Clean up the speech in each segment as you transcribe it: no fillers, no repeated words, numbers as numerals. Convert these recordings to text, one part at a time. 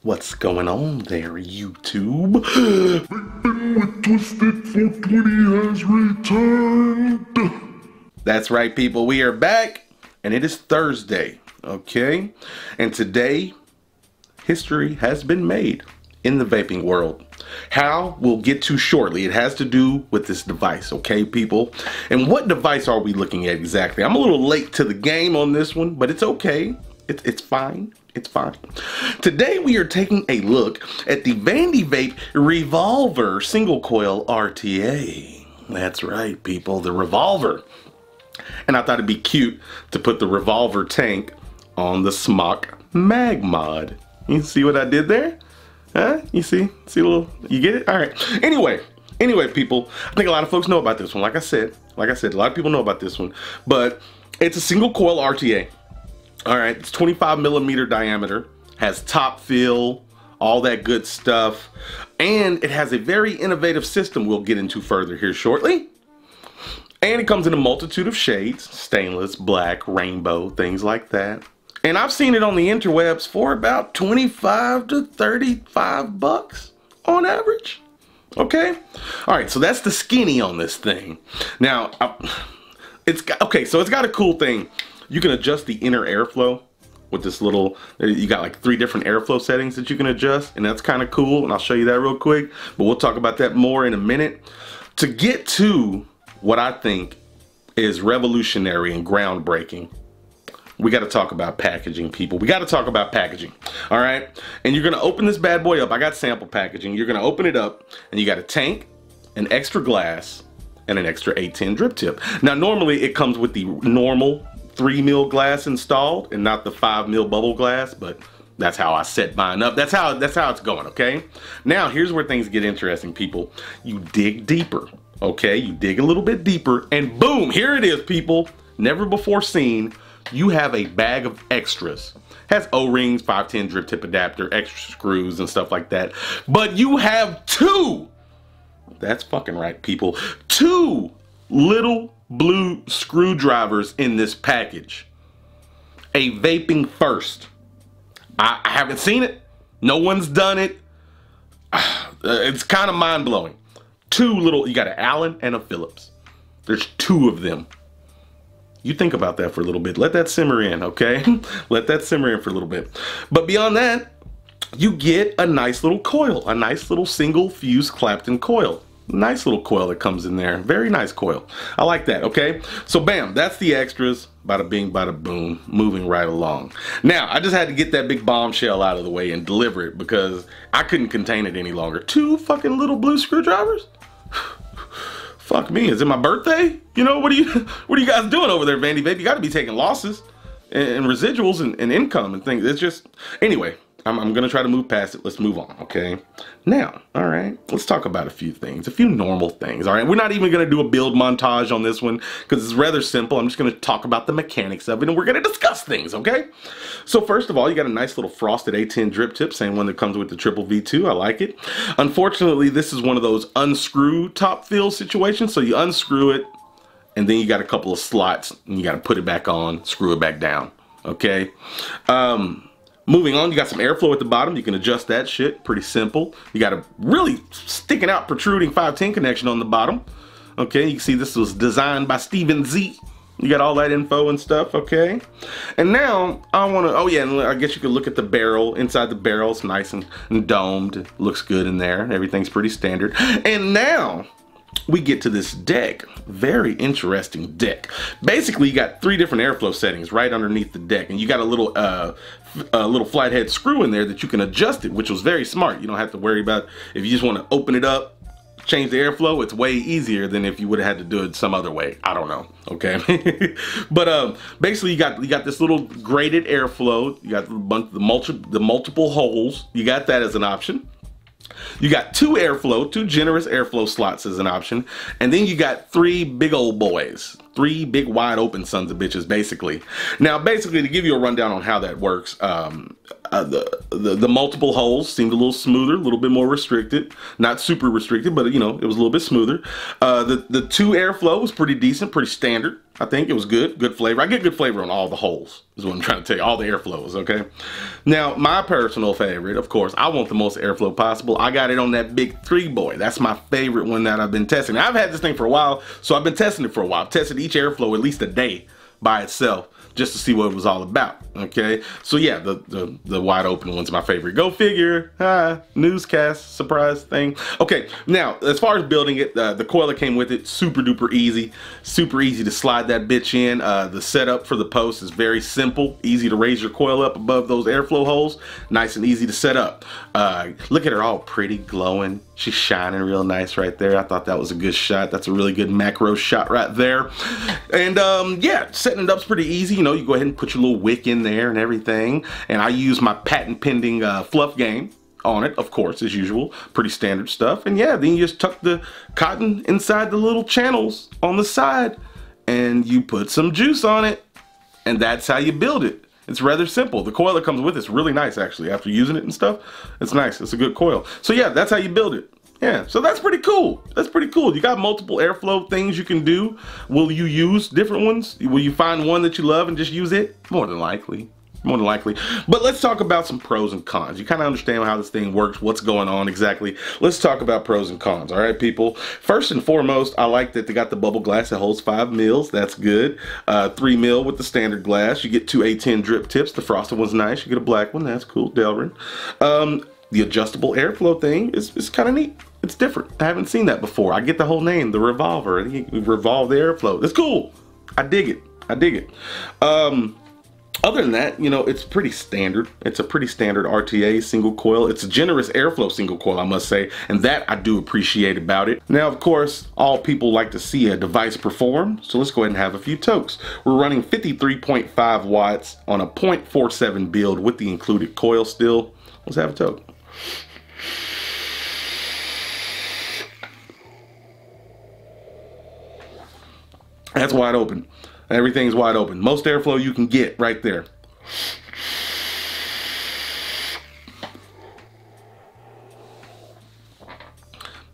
What's going on there, YouTube? Vaping with Twisted420 has returned. That's right, people. We are back, and it is Thursday, okay? And today, history has been made in the vaping world. How, we'll get to shortly. It has to do with this device, okay, people? And what device are we looking at exactly? I'm a little late to the game on this one, but it's okay. It's fine. It's fine. Today we are taking a look at the Vandy Vape Revolver single coil RTA. That's right, people, the Revolver. And I thought it'd be cute to put the Revolver tank on the Smock Mag Mod. You see what I did there? Huh? You see a little, you get it? All right. Anyway, people, I think a lot of folks know about this one. Like I said, a lot of people know about this one, but it's a single coil RTA. All right, it's 25 millimeter diameter, has top fill, all that good stuff, and it has a very innovative system we'll get into further here shortly. And it comes in a multitude of shades, stainless, black, rainbow, things like that. And I've seen it on the interwebs for about 25 to 35 bucks on average. Okay? All right, so that's the skinny on this thing. Now, it's got a cool thing. You can adjust the inner airflow with this little, you got like 3 different airflow settings that you can adjust, and that's kind of cool, and I'll show you that real quick, but we'll talk about that more in a minute. To get to what I think is revolutionary and groundbreaking, we got to talk about packaging, people. We got to talk about packaging, all right? And you're going to open this bad boy up. I got sample packaging. You're going to open it up, and you got a tank, an extra glass, and an extra 810 drip tip. Now, normally it comes with the normal 3 mil glass installed and not the 5 mil bubble glass, but that's how I set mine up. That's how it's going, okay? Now, here's where things get interesting, people. You dig deeper, okay? You dig a little bit deeper, and boom, here it is, people. Never before seen. You have a bag of extras. Has O-rings, 510 drip tip adapter, extra screws and stuff like that. But you have 2, that's fucking right, people, 2 little blue screwdrivers in this package. A vaping first. I haven't seen it. No one's done it. It's kind of mind-blowing. 2 little, you got an Allen and a Phillips. There's 2 of them. You think about that for a little bit. Let that simmer in, okay? Let that simmer in for a little bit. But beyond that, you get a nice little coil, a nice little single fuse Clapton coil. Nice little coil that comes in there. Very nice coil. I like that, okay? So bam, that's the extras. Bada bing, bada boom, moving right along. Now, I just had to get that big bombshell out of the way and deliver it because I couldn't contain it any longer. 2 fucking little blue screwdrivers? Fuck me, is it my birthday? You know, what are you guys doing over there, Vandy Vape? You gotta be taking losses and residuals and income and things. It's just, anyway, I'm gonna try to move past it. Let's move on, okay? Now, all right, let's talk about a few things, a few normal things, all right? We're not even gonna do a build montage on this one because it's rather simple. I'm just gonna talk about the mechanics of it and we're gonna discuss things, okay? So first of all, you got a nice little frosted A10 drip tip, same one that comes with the triple V2, I like it. Unfortunately, this is one of those unscrew top fill situations, so you unscrew it and then you got a couple of slots and you gotta put it back on, screw it back down, okay? Moving on, you got some airflow at the bottom. You can adjust that shit, pretty simple. You got a really sticking out, protruding 510 connection on the bottom. Okay, you can see this was designed by Steven Z. You got all that info and stuff, okay? And now, I wanna, oh yeah, and I guess you could look at the barrel. Inside the barrel, it's nice and domed. It looks good in there. Everything's pretty standard. And now, we get to this deck. Very interesting deck. Basically, you got 3 different airflow settings right underneath the deck, and you got a little flathead screw in there that you can adjust it, which was very smart. You don't have to worry about if you just want to open it up, change the airflow. It's way easier than if you would have had to do it some other way. I don't know, okay? But basically, you got this little graded airflow. You got the multiple holes. You got that as an option. You got 2 generous airflow slots as an option, and then you got 3 big old boys, 3 big wide open sons of bitches, basically. Now, basically, to give you a rundown on how that works, the multiple holes seemed a little smoother, a little bit more restricted, not super restricted, but you know, it was a little bit smoother. The 2 airflow was pretty decent, pretty standard. I think it was good. Good flavor. I get good flavor on all the holes, is what I'm trying to tell you. All the airflows, okay? Now, my personal favorite, of course, I want the most airflow possible. I got it on that big 3-boy. That's my favorite one that I've been testing. Now, I've had this thing for a while, so I've been testing it for a while. I've tested each airflow at least a day by itself, just to see what it was all about, okay? So yeah, the wide open one's my favorite. Go figure, newscast, surprise thing. Okay, now, as far as building it, the coil that came with it, super duper easy to slide that bitch in. The setup for the post is very simple, easy to raise your coil up above those airflow holes, nice and easy to set up. Look at her all pretty, glowing. She's shining real nice right there. I thought that was a good shot. That's a really good macro shot right there. And yeah, setting it up's pretty easy. You know, you go ahead and put your little wick in there and everything. And I use my patent pending fluff game on it, of course, as usual. Pretty standard stuff. And yeah, then you just tuck the cotton inside the little channels on the side and you put some juice on it. And that's how you build it. It's rather simple. The coil that comes with it's really nice, actually. After using it and stuff, it's nice. It's a good coil. So yeah, that's how you build it. Yeah, so that's pretty cool. That's pretty cool. You got multiple airflow things you can do. Will you use different ones? Will you find one that you love and just use it? More than likely. More than likely. But let's talk about some pros and cons. You kind of understand how this thing works, what's going on exactly. Let's talk about pros and cons, all right, people? First and foremost, I like that they got the bubble glass that holds 5 mils. That's good. 3 mil with the standard glass. You get 2 A10 drip tips. The frosted one's nice. You get a black one. That's cool. Delrin. The adjustable airflow thing is kind of neat. It's different. I haven't seen that before. I get the whole name, the Revolver. You revolve the airflow. It's cool. I dig it. I dig it. Other than that, you know, it's pretty standard. It's a pretty standard RTA single coil. It's a generous airflow single coil, I must say, and that I do appreciate about it. Now, of course, all people like to see a device perform, so let's go ahead and have a few tokes. We're running 53.5 watts on a 0.47 build with the included coil still. Let's have a toke. That's wide open. Everything's wide open. Most airflow you can get right there.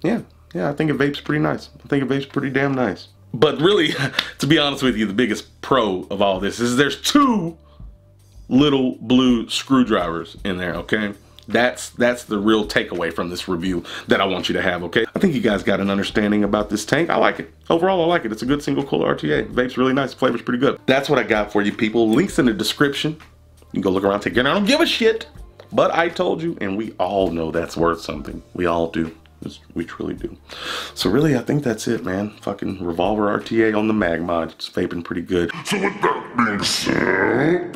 Yeah, I think a vape's pretty nice. I think a vape's pretty damn nice. But really, to be honest with you, the biggest pro of all this is there's 2 little blue screwdrivers in there, okay? That's the real takeaway from this review that I want you to have, okay? I think you guys got an understanding about this tank. I like it. Overall, I like it. It's a good single coil RTA. Vape's really nice. Flavor's pretty good. That's what I got for you, people. Links in the description. You can go look around, take it. I don't give a shit, but I told you, and we all know that's worth something. We all do. We truly do. So really, I think that's it, man. Fucking Revolver RTA on the mag mod. It's vaping pretty good. So with that being said,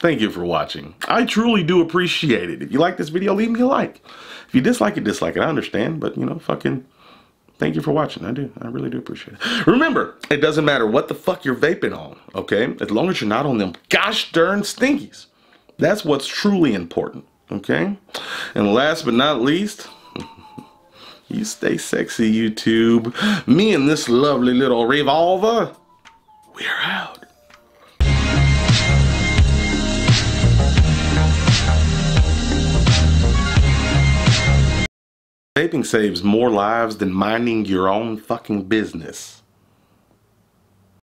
thank you for watching. I truly do appreciate it. If you like this video, leave me a like. If you dislike it, I understand. But, you know, fucking thank you for watching. I do. I really do appreciate it. Remember, it doesn't matter what the fuck you're vaping on, okay? As long as you're not on them gosh darn stinkies. That's what's truly important, okay? And last but not least, you stay sexy, YouTube. Me and this lovely little Revolver, we're out. Vaping saves more lives than minding your own fucking business.